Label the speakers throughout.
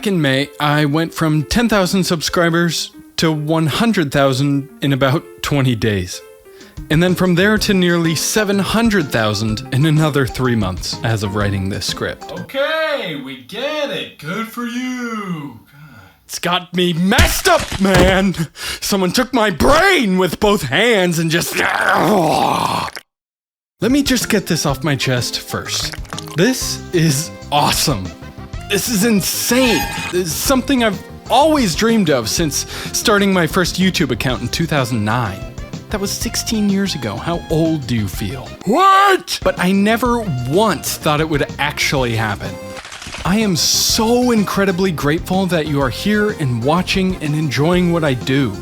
Speaker 1: Back in May, I went from 10,000 subscribers to 100,000 in about 20 days. And then from there to nearly 700,000 in another 3 months as of writing this script.
Speaker 2: Okay, we get it. Good for you.
Speaker 1: It's got me messed up, man! Someone took my brain with both hands and just... Let me just get this off my chest first. This is awesome. This is insane. This is something I've always dreamed of since starting my first YouTube account in 2009. That was 16 years ago. How old do you feel? What? But I never once thought it would actually happen. I am so incredibly grateful that you are here and watching and enjoying what I do.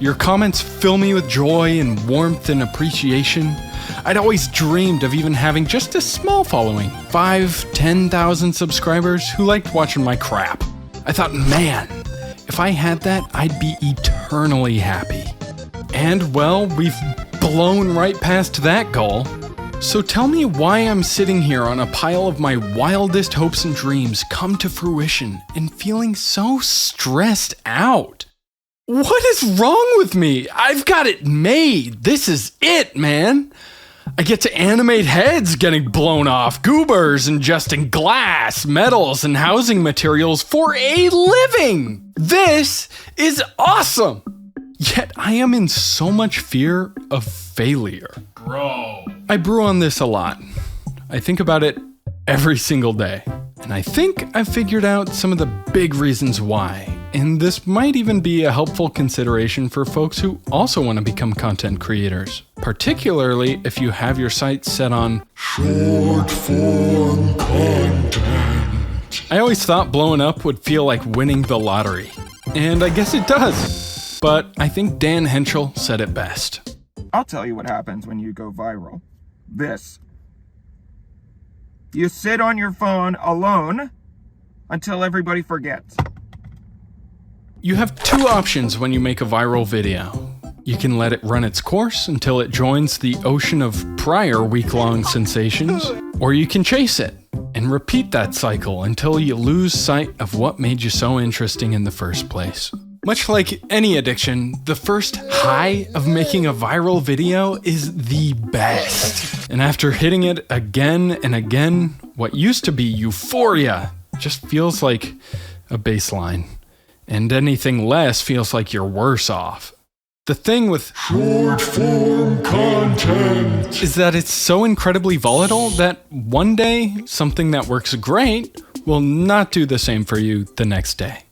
Speaker 1: Your comments fill me with joy and warmth and appreciation. I'd always dreamed of even having just a small following, 5,000-10,000 subscribers who liked watching my crap. I thought, man, if I had that, I'd be eternally happy. And, well, we've blown right past that goal. So tell me why I'm sitting here on a pile of my wildest hopes and dreams come to fruition and feeling so stressed out. What is wrong with me? I've got it made. This is it, man. I get to animate heads getting blown off, goobers ingesting glass, metals, and housing materials for a living. This is awesome. Yet I am in so much fear of failure.
Speaker 2: Bro.
Speaker 1: I brew on this a lot. I think about it every single day. And I think I've figured out some of the big reasons why. And this might even be a helpful consideration for folks who also want to become content creators. Particularly if you have your sights set on short form content. I always thought blowing up would feel like winning the lottery. And I guess it does. But I think Dan Henschel said it best.
Speaker 3: I'll tell you what happens when you go viral. This. You sit on your phone alone until everybody forgets.
Speaker 1: You have two options when you make a viral video. You can let it run its course until it joins the ocean of prior week-long sensations, or you can chase it and repeat that cycle until you lose sight of what made you so interesting in the first place. Much like any addiction, the first high of making a viral video is the best. And after hitting it again and again, what used to be euphoria just feels like a baseline. And anything less feels like you're worse off. The thing with short form content is that it's so incredibly volatile that one day something that works great will not do the same for you the next day.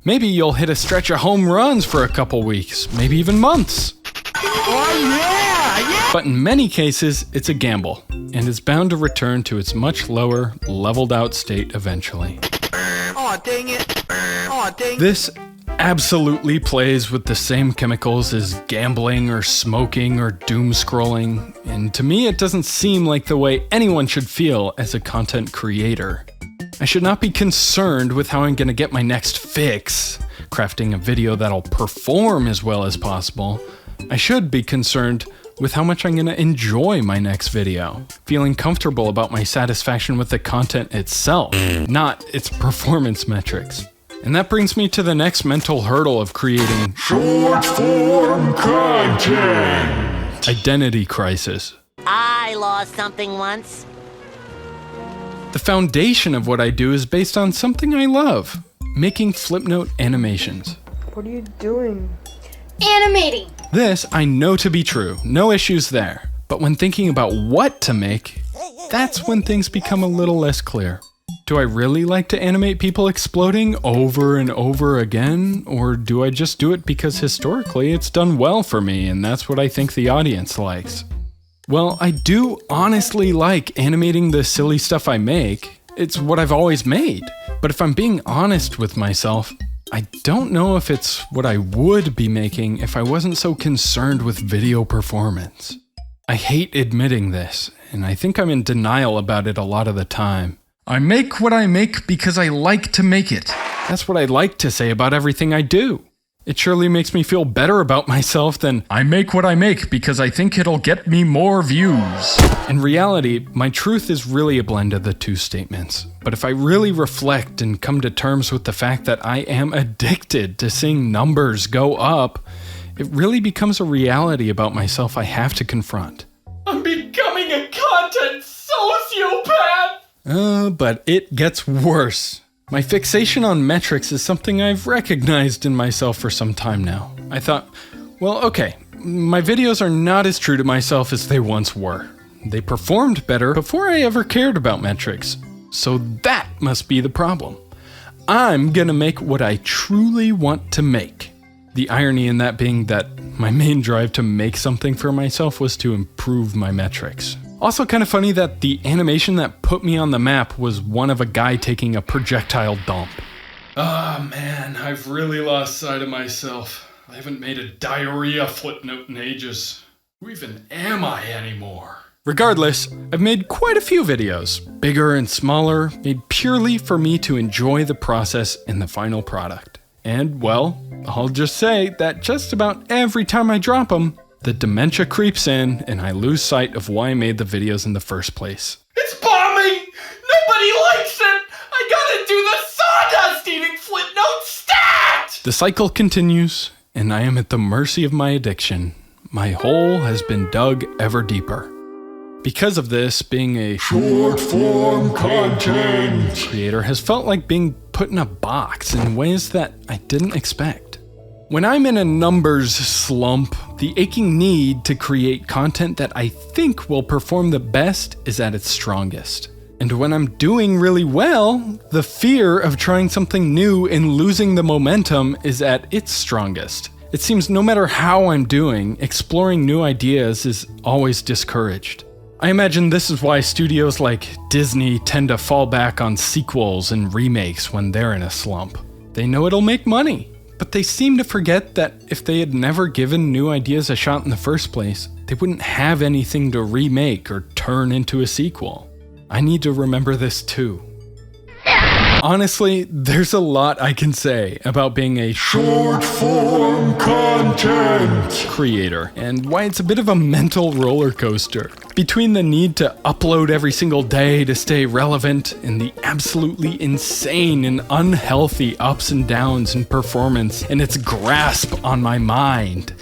Speaker 1: Maybe you'll hit a stretch of home runs for a couple weeks, maybe even months.
Speaker 4: Oh yeah!
Speaker 1: But in many cases, it's a gamble, and is bound to return to its much lower, leveled out state eventually.
Speaker 4: Aw, dang it. Aw, dang.
Speaker 1: This absolutely plays with the same chemicals as gambling or smoking or doom scrolling, and to me it doesn't seem like the way anyone should feel as a content creator. I should not be concerned with how I'm gonna get my next fix, crafting a video that'll perform as well as possible. I should be concerned with how much I'm gonna enjoy my next video, feeling comfortable about my satisfaction with the content itself, not its performance metrics. And that brings me to the next mental hurdle of creating short form content. Identity crisis.
Speaker 5: I lost something once.
Speaker 1: The foundation of what I do is based on something I love, making Flipnote animations.
Speaker 6: What are you doing?
Speaker 7: Animating.
Speaker 1: This I know to be true, no issues there. But when thinking about what to make, that's when things become a little less clear. Do I really like to animate people exploding over and over again? Or do I just do it because historically it's done well for me and that's what I think the audience likes? Well, I do honestly like animating the silly stuff I make. It's what I've always made. But if I'm being honest with myself, I don't know if it's what I would be making if I wasn't so concerned with video performance. I hate admitting this, and I think I'm in denial about it a lot of the time. I make what I make because I like to make it. That's what I like to say about everything I do. It surely makes me feel better about myself than
Speaker 6: I make what I make because I think it'll get me more views.
Speaker 1: in reality. My truth is really a blend of the two statements. But if I really reflect and come to terms with the fact that I am addicted to seeing numbers go up, it really becomes a reality about myself I have to confront.
Speaker 2: I'm becoming a content sociopath!
Speaker 1: But it gets worse. My fixation on metrics is something I've recognized in myself for some time now. I thought, well, okay, my videos are not as true to myself as they once were. They performed better before I ever cared about metrics. So that must be the problem. I'm gonna make what I truly want to make. The irony in that being that my main drive to make something for myself was to improve my metrics. Also kind of funny that the animation that put me on the map was one of a guy taking a projectile dump.
Speaker 2: Ah, man, I've really lost sight of myself. I haven't made a diarrhea footnote in ages. Who even am I anymore?
Speaker 1: Regardless, I've made quite a few videos, bigger and smaller, made purely for me to enjoy the process in the final product. And, well, I'll just say that just about every time I drop them, the dementia creeps in and I lose sight of why I made the videos in the first place.
Speaker 2: It's bombing! Nobody likes it! I gotta do the sawdust eating footnote stat!
Speaker 1: The cycle continues, and I am at the mercy of my addiction. My hole has been dug ever deeper. Because of this, being a short-form content creator has felt like being put in a box in ways that I didn't expect. When I'm in a numbers slump, the aching need to create content that I think will perform the best is at its strongest. And when I'm doing really well, the fear of trying something new and losing the momentum is at its strongest. It seems no matter how I'm doing, exploring new ideas is always discouraged. I imagine this is why studios like Disney tend to fall back on sequels and remakes when they're in a slump. They know it'll make money. But they seem to forget that if they had never given new ideas a shot in the first place, they wouldn't have anything to remake or turn into a sequel. I need to remember this too. Honestly, there's a lot I can say about being a short-form content creator and why it's a bit of a mental roller coaster. Between the need to upload every single day to stay relevant and the absolutely insane and unhealthy ups and downs in performance and its grasp on my mind,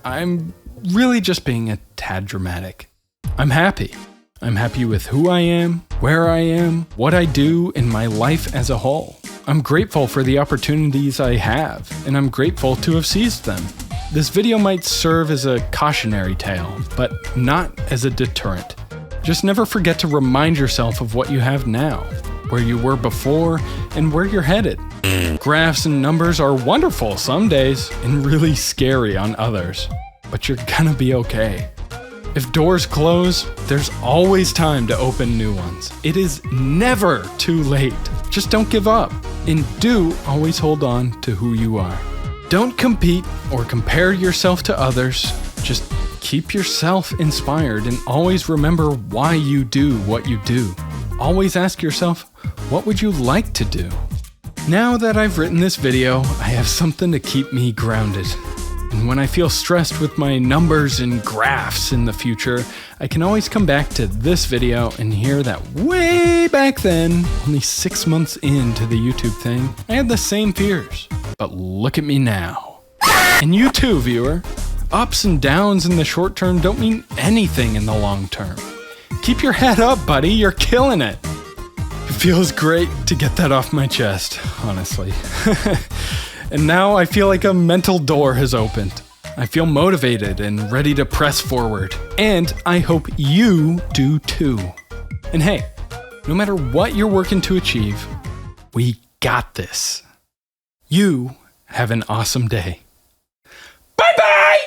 Speaker 1: I'm really just being a tad dramatic. I'm happy. I'm happy with who I am, where I am, what I do in my life as a whole. I'm grateful for the opportunities I have, and I'm grateful to have seized them. This video might serve as a cautionary tale, but not as a deterrent. Just never forget to remind yourself of what you have now, where you were before, and where you're headed. Graphs and numbers are wonderful some days, and really scary on others, but you're gonna be okay. If doors close, there's always time to open new ones. It is never too late. Just don't give up. And do always hold on to who you are. Don't compete or compare yourself to others. Just keep yourself inspired and always remember why you do what you do. Always ask yourself, what would you like to do? Now that I've written this video, I have something to keep me grounded. And when I feel stressed with my numbers and graphs in the future, I can always come back to this video and hear that way back then, only 6 months into the YouTube thing, I had the same fears. But look at me now. And you too, viewer. Ups and downs in the short term don't mean anything in the long term. Keep your head up, buddy. You're killing it. It feels great to get that off my chest, honestly. And now I feel like a mental door has opened. I feel motivated and ready to press forward. And I hope you do too. And hey, no matter what you're working to achieve, we got this. You have an awesome day. Bye-bye!